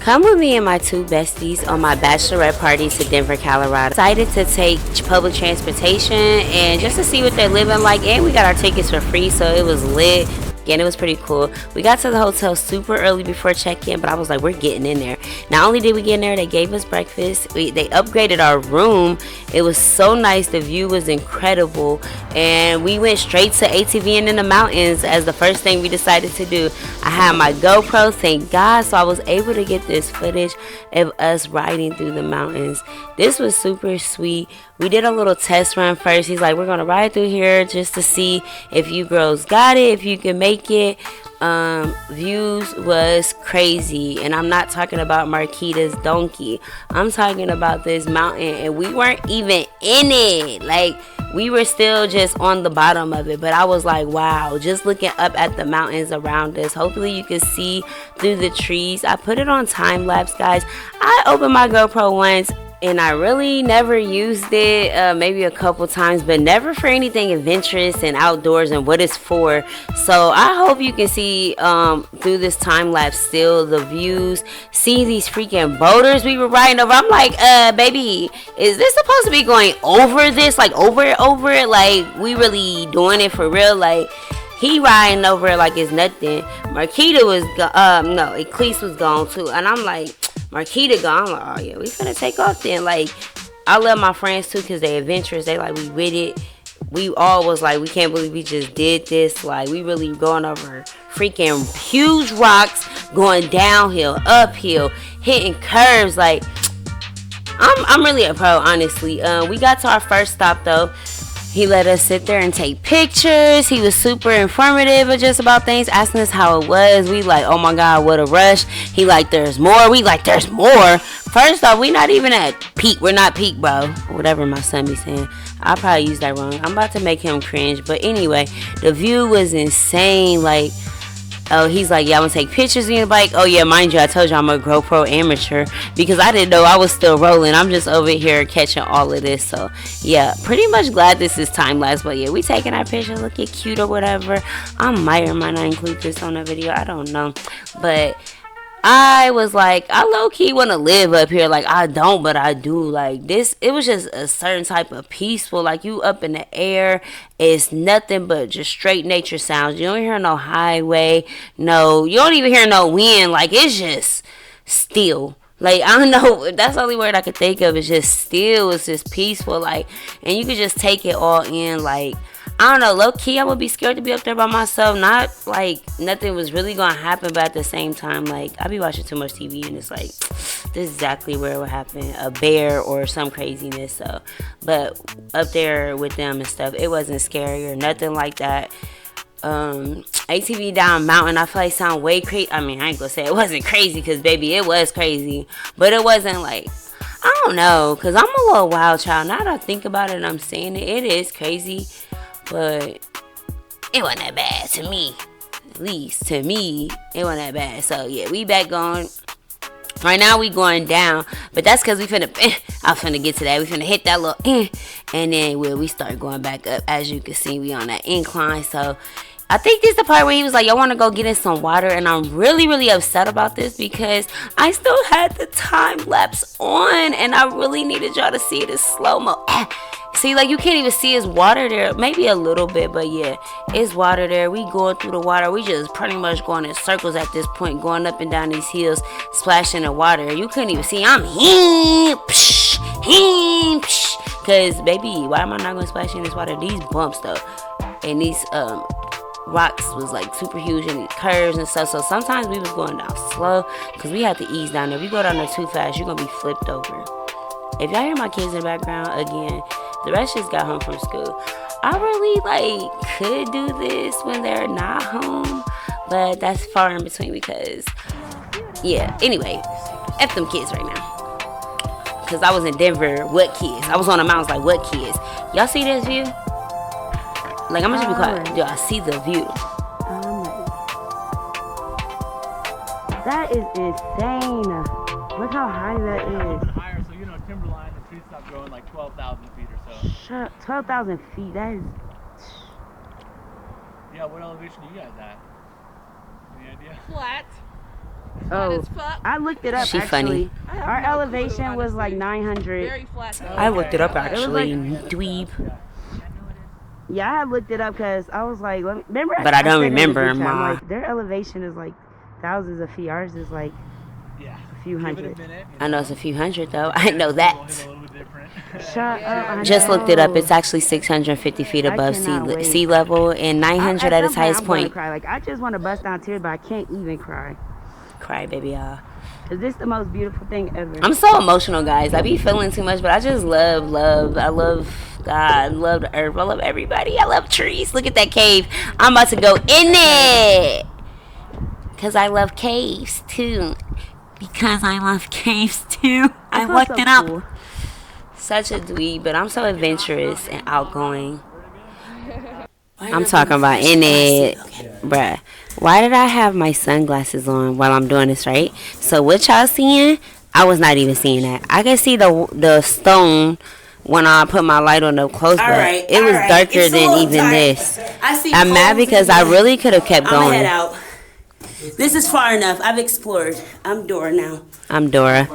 Come with me and my two besties on my bachelorette party to Denver, Colorado. Decided to take public transportation and just to see what they're living like, and we got our tickets for free, so it was lit. Again, it was pretty cool. We got to the hotel super early before check-in, but I was like, we're getting in there. Not only did we get in there, they gave us breakfast. They upgraded our room. It was so nice. The view was incredible. And we went straight to ATVing in the mountains as the first thing we decided to do. I had my GoPro, thank God, so I was able to get this footage of us riding through the mountains. This was super sweet. We did a little test run first. He's like, we're going to ride through here just to see if you girls got it, if you can make it. Views was crazy, and I'm not talking about Marquita's donkey. I'm talking about this mountain, and we weren't even in it. Like, we were still just on the bottom of it, but I was like, wow, just looking up at the mountains around us. Hopefully you can see through the trees. I put it on time lapse, guys. I opened my GoPro once and I really never used it, maybe a couple times, but never for anything adventurous and outdoors and what it's for. So I hope you can see through this time lapse still the views, see these freaking boulders we were riding over. I'm like, baby, is this supposed to be going over this, like over it, like we really doing it for real? Like, he riding over it like it's nothing. Marquita was no, Eclipse was gone too, and I'm like, Marquita gone. I'm like, oh yeah, we finna take off then. Like, I love my friends too because they adventurous. They like, we with it. We all was like, we can't believe we just did this. Like, we really going over freaking huge rocks, going downhill, uphill, hitting curves. Like, I'm really a pro, honestly. We got to our first stop though. He let us sit there and take pictures. He was super informative just about things, asking us how it was. We like, oh my God, what a rush. He like, there's more. We like, there's more. First off, we not even at peak. We're not peak, bro. Whatever my son be saying. I probably used that wrong. I'm about to make him cringe. But anyway, the view was insane. Like, oh, he's like, yeah, I'm gonna take pictures of your bike. Oh yeah, mind you, I told you I'm a GoPro amateur because I didn't know I was still rolling. I'm just over here catching all of this. So yeah, pretty much glad this is time lapse. But yeah, we taking our picture, looking cute or whatever. I might or might not include this on the video, I don't know. But I was like, I low-key want to live up here. Like, I don't, but I do. Like, this, it was just a certain type of peaceful. Like, you up in the air. It's nothing but just straight nature sounds. You don't hear no highway. No, you don't even hear no wind. Like, it's just still. Like, I don't know. That's the only word I could think of. It's just still. It's just peaceful. Like, and you could just take it all in. Like, I don't know, low-key, I would be scared to be up there by myself. Not like nothing was really going to happen, but at the same time, like, I be watching too much TV, and it's like, this is exactly where it would happen. A bear or some craziness, so. But up there with them and stuff, it wasn't scary or nothing like that. ATV down mountain, I feel like sound way crazy. I mean, I ain't going to say it wasn't crazy, because, baby, it was crazy. But it wasn't like, I don't know, because I'm a little wild child. Now that I think about it and I'm saying it, it is crazy. But it wasn't that bad to me. At least to me, it wasn't that bad. So yeah, we back going. Right now we going down. But that's because we finna, I'm finna get to that. We finna hit that little, and then we start going back up. As you can see, we on that incline. So I think this is the part where he was like, y'all want to go get in some water. And I'm really, really upset about this because I still had the time lapse on. And I really needed y'all to see it in slow-mo. See, like, you can't even see his water there. Maybe a little bit, but yeah, it's water there. We going through the water. We just pretty much going in circles at this point, going up and down these hills, splashing the water. You couldn't even see. I'm because, baby, why am I not going to splash in this water? These bumps, though, and these rocks was, like, super huge, and curves and stuff. So sometimes we was going down slow because we had to ease down there. If you go down there too fast, you're going to be flipped over. If y'all hear my kids in the background, again, the rest just got home from school. I really, like, could do this when they're not home, but that's far in between because, yeah. Anyway, F them kids right now. Because I was in Denver, what kids? I was on the mountains, like, what kids? Y'all see this view? Like, I'm going to just be quiet. Do I see the view? That is insane. Look how high that is. Higher, so you know, timberline, the trees stop growing like 12,000 feet or so. Shut up, 12,000 feet, that is... Yeah, what elevation are you guys at? Any idea? Flat. Oh, I looked it up. She actually. funny. Our elevation was like 900. Very flat. I looked it up actually. Dweeb. Yeah, I had looked it up because I was like, remember? But I don't said in the remember, group chat, I'm Ma. like, their elevation is like thousands of feet. Ours is like Yeah. a few hundred. I know it's a few hundred though. I know that. A little bit different. Shut up. I Just looked it up. know. It's actually 650 feet above cannot wait. sea level and 900 at its some highest I'm gonna point. Cry. Like I just want to bust down tears, but I can't even cry. Cry, baby, y'all. Cause this is the most beautiful thing ever. I'm so emotional, guys. I be feeling too much, but I just love. I love God. I love the earth. I love everybody. I love trees. Look at that cave. I'm about to go in it. Because I love caves, too. Because I love caves, too. I That's looked so it up. cool. Such a dweeb, but I'm so adventurous and outgoing. I'm talking about in it. Bruh. Why did I have my sunglasses on while I'm doing this, right? So what y'all seeing? I was not even seeing that. I could see the stone when I put my light on up close, but it was darker than even this. I'm mad because I really could have kept I'm gonna going. head out. This is far enough. I've explored. I'm Dora now. I'm Dora.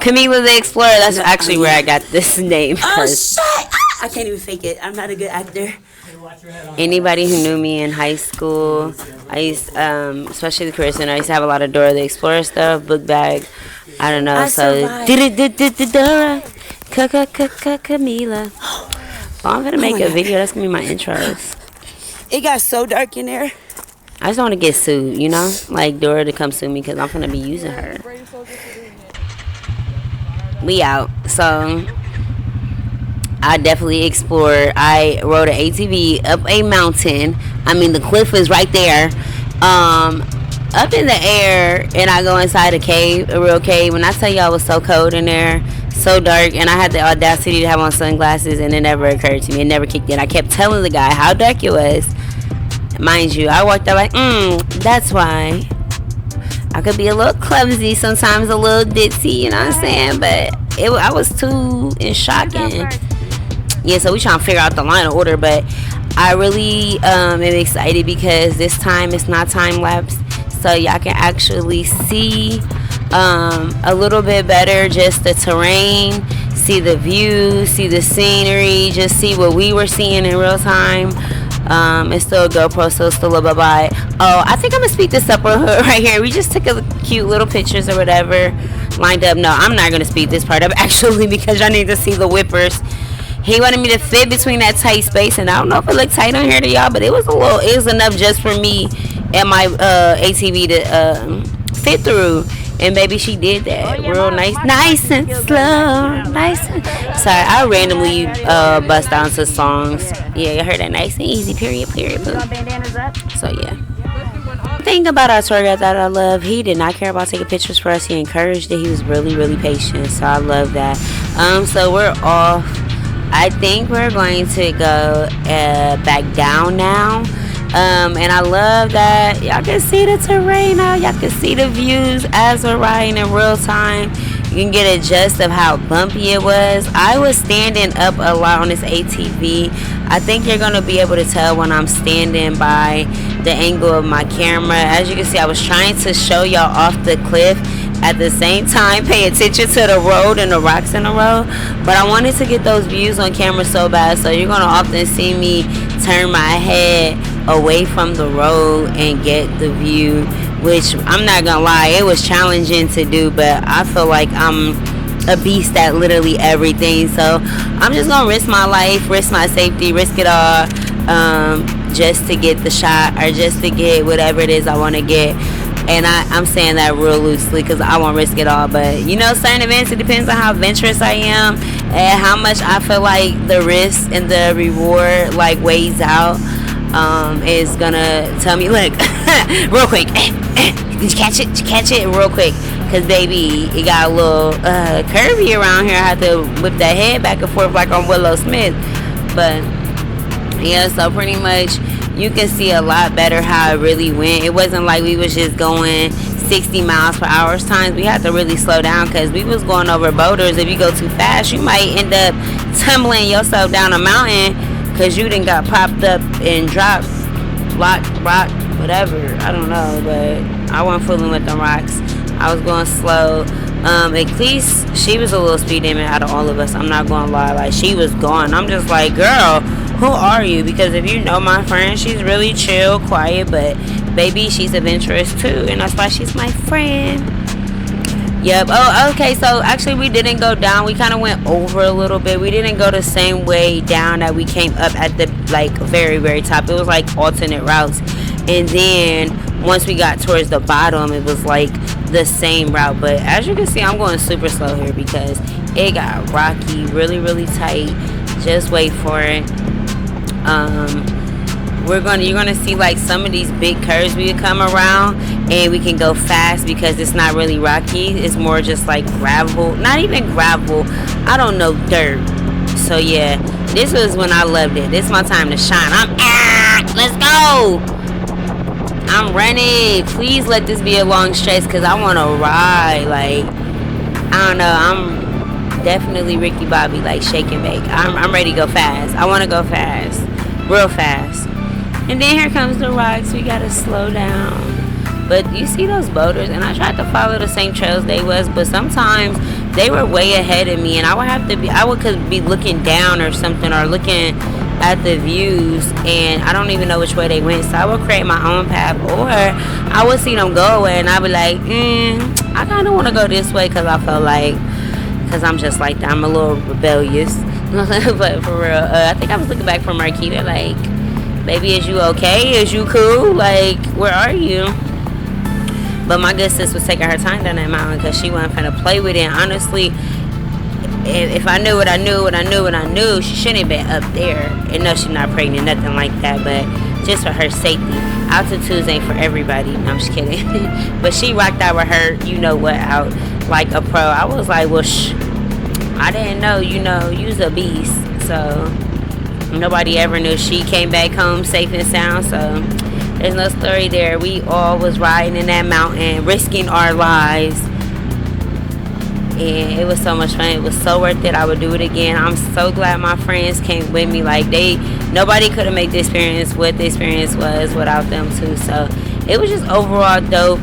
Camila the Explorer, that's actually where I got this name. Oh 'Cause shit! I can't even fake it. I'm not a good actor. anybody who knew me in high school, I used, especially the person, I used to have a lot of Dora the Explorer stuff, book bag. I don't know. I So survived. Dora, Camila. Oh, I'm gonna make my a God. video. That's gonna be my intros. It got so dark in there. I just want to get sued, you know, like Dora to come sue me because I'm gonna be using her. We out. So I definitely explored. I rode an ATV up a mountain. I mean, the cliff is right there. Up in the air, and I go inside a cave, a real cave. When I tell y'all, it was so cold in there, so dark, and I had the audacity to have on sunglasses, and it never occurred to me. It never kicked in. I kept telling the guy how dark it was. Mind you, I walked up like, that's why. I could be a little clumsy sometimes, a little ditzy, you know what I'm saying? But I was too in shock. Yeah, so we trying to figure out the line of order, but I really am excited because this time it's not time lapse, so y'all can actually see a little bit better just the terrain, see the view, see the scenery, just see what we were seeing in real time. It's still a GoPro, so it's still a bye-bye. Oh, I think I'm gonna speed this up right here. We just took a cute little pictures or whatever lined up. No, I'm not gonna speed this part up actually because I need to see the whippers. He wanted me to fit between that tight space, and I don't know if it looked tight on here to y'all, but it was enough just for me and my ATV to fit through. And baby, she did that real nice and slow, Sorry, I randomly bust down to songs. Yeah, I heard that nice and easy. Period. Bandanas up. So yeah. Thing about our tour guide that I love, he did not care about taking pictures for us. He encouraged it. He was really, really patient. So I love that. So we're off. I think we're going to go back down now. And I love that y'all can see the terrain now. Y'all can see the views as we're riding in real time. You can get a gist of how bumpy it was. I was standing up a lot on this ATV. I think you're going to be able to tell when I'm standing by the angle of my camera. As you can see, I was trying to show y'all off the cliff. At the same time, pay attention to the road and the rocks in the road. But I wanted to get those views on camera so bad. So you're going to often see me turn my head away from the road and get the view. Which, I'm not going to lie, it was challenging to do. But I feel like I'm a beast at literally everything. So I'm just going to risk my life, risk my safety, risk it all. Just to get the shot or just to get whatever it is I want to get. And I'm saying that real loosely because I won't risk it all. But, you know, certain events, it depends on how adventurous I am and how much I feel like the risk and the reward, like, weighs out, is going to tell me, look, real quick, did you catch it? Did you catch it? Real quick. Because, baby, it got a little curvy around here. I had to whip that head back and forth like on Willow Smith. But, yeah, so pretty much you can see a lot better how it really went. It wasn't like we was just going 60 miles per hour. Times we had to really slow down because we was going over boulders. If you go too fast, you might end up tumbling yourself down a mountain because you done got popped up and dropped. Rock, whatever. I don't know, but I wasn't fooling with them rocks. I was going slow. At least she was a little speed demon out of all of us. I'm not gonna lie. Like, she was gone. I'm just like, girl, who are you? Because if you know my friend, she's really chill, quiet, but baby, she's adventurous too, and that's why she's my friend. Yep. Oh, okay. So actually, we didn't go down. We kind of went over a little bit. We didn't go the same way down that we came up at the like very, very top. It was like alternate routes, and then once we got towards the bottom, it was like the same route. But as you can see, I'm going super slow here because it got rocky, really, really tight. Just wait for it. You're gonna see like some of these big curves we come around, and we can go fast because it's not really rocky. It's more just like gravel, not even gravel, I don't know, dirt. So yeah, this was when I loved it. This is my time to shine. Let's go. I'm running. Please let this be a long stretch because I want to ride. Like, I don't know, I'm definitely Ricky Bobby, like shake and bake. I'm ready to go fast. I want to go fast, real fast. And then here comes the rocks. We gotta slow down. But you see those boulders, and I tried to follow the same trails they was, but sometimes they were way ahead of me, and I could be looking down or something, or looking at the views, and I don't even know which way they went. So I would create my own path, or I would see them go away, and I'd be like, I kind of want to go this way because I felt like, because I'm just like that. I'm a little rebellious. But for real, I think I was looking back from Marquita, like, baby, is you okay? Is you cool? Like, where are you? But my good sis was taking her time down that mountain because she wasn't finna play with it. And honestly, if I knew what I knew, she shouldn't have been up there. And no, she's not pregnant, nothing like that. But just for her safety. Altitudes ain't for everybody. No, I'm just kidding. But she rocked out with her, you know what, out like a pro. I was like, well, I didn't know, you's a beast. So nobody ever knew. She came back home safe and sound, so there's no story there. We all was riding in that mountain, risking our lives, and it was so much fun. It was so worth it. I would do it again. I'm so glad my friends came with me. Like, nobody could have made the experience what the experience was without them too. So it was just overall dope.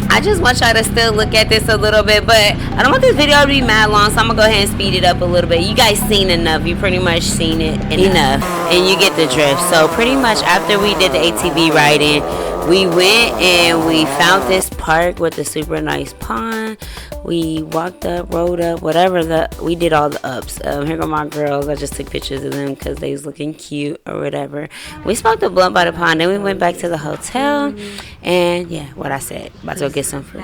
I just want y'all to still look at this a little bit, but I don't want this video to be mad long, so I'm gonna go ahead and speed it up a little bit. You guys seen enough. You pretty much seen it enough, and you get the drift. So pretty much after we did the ATV riding, we went and we found this park with a super nice pond. We walked up, rode up, whatever, we did all the ups. Here go my girls. I just took pictures of them because they was looking cute or whatever. We smoked a blunt by the pond. Then we went back to the hotel. And yeah, what I said. About to go get some food.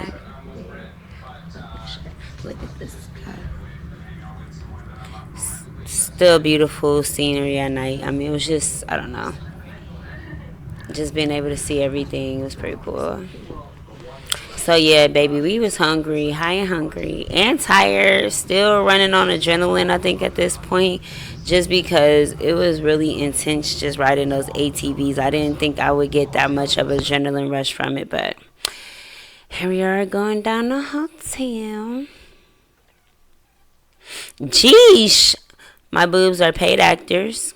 Look at this sky. Still beautiful scenery at night. I mean, it was just, I don't know. Just being able to see everything was pretty cool. So yeah, baby, we was hungry, high and hungry, and tired, still running on adrenaline, I think, at this point, just because it was really intense just riding those ATVs. I didn't think I would get that much of an adrenaline rush from it, but here we are going down the hotel. Jeesh, my boobs are paid actors.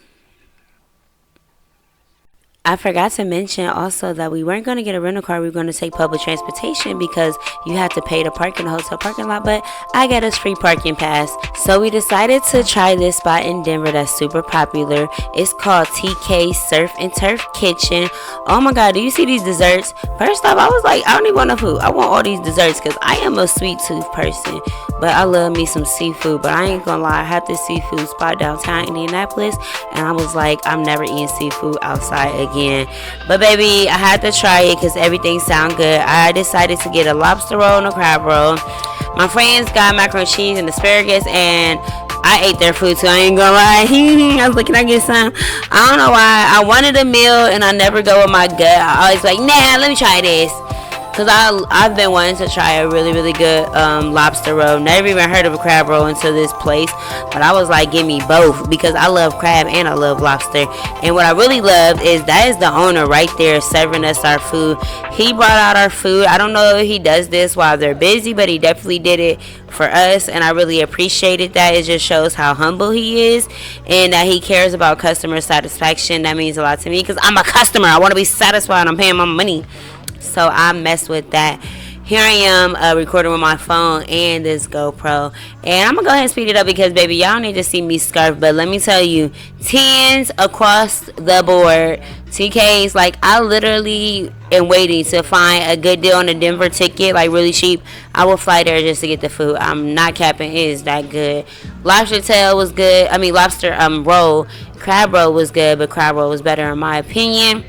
I forgot to mention also that we weren't going to get a rental car. We were going to take public transportation because you had to pay to park in the hotel parking lot. But I got us free parking pass. So we decided to try this spot in Denver that's super popular. It's called TK Surf and Turf Kitchen. Oh my God, do you see these desserts? First off, I was like, I don't even want no food. I want all these desserts because I am a sweet tooth person. But I love me some seafood. But I ain't going to lie, I had this seafood spot downtown Indianapolis. And I was like, I'm never eating seafood outside again. But baby, I had to try it because everything sounded good. I decided to get a lobster roll and a crab roll. My friends got macaroni and cheese and asparagus, and I ate their food too. I ain't gonna lie. I was like, can I get some? I don't know why. I wanted a meal and I never go with my gut. I always like, nah, let me try this. Cause I've been wanting to try a really good lobster roll. Never even heard of a crab roll until this place, but I was like, give me both because I love crab and I love lobster. And what I really loved is that is the owner right there serving us our food. He brought out our food. I don't know if he does this while they're busy, but he definitely did it for us, and I really appreciated that. It just shows how humble he is and that he cares about customer satisfaction. That means a lot to me because I'm a customer. I want to be satisfied. I'm paying my money. So I messed with that. Here I am recording with my phone and this GoPro. And I'm going to go ahead and speed it up because, baby, y'all need to see me scarf. But let me tell you, 10s across the board. TK's, like, I literally am waiting to find a good deal on a Denver ticket, like, really cheap. I will fly there just to get the food. I'm not capping. It is that good. Lobster tail was good. I mean, lobster roll. Crab roll was good, but crab roll was better in my opinion.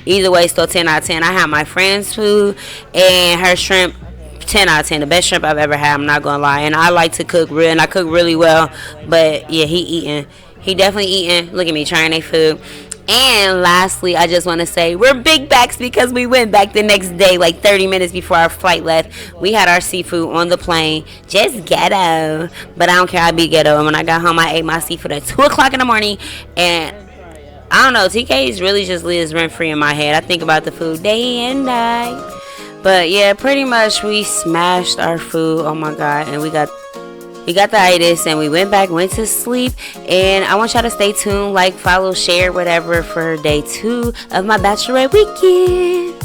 Either way, still 10 out of 10. I had my friend's food and her shrimp, 10 out of 10. The best shrimp I've ever had, I'm not going to lie. And I like to cook real, and I cook really well. But, yeah, he eating. He definitely eating. Look at me trying their food. And lastly, I just want to say we're big backs because we went back the next day, like 30 minutes before our flight left. We had our seafood on the plane. Just ghetto. But I don't care. I be ghetto. And when I got home, I ate my seafood at 2 o'clock in the morning. And I don't know, TK's really just lives rent free in my head. I think about the food day and night. But yeah, pretty much we smashed our food. Oh my god, and we got the itis, and we went to sleep. And I want y'all to stay tuned, like, follow, share, whatever for day 2 of my bachelorette weekend.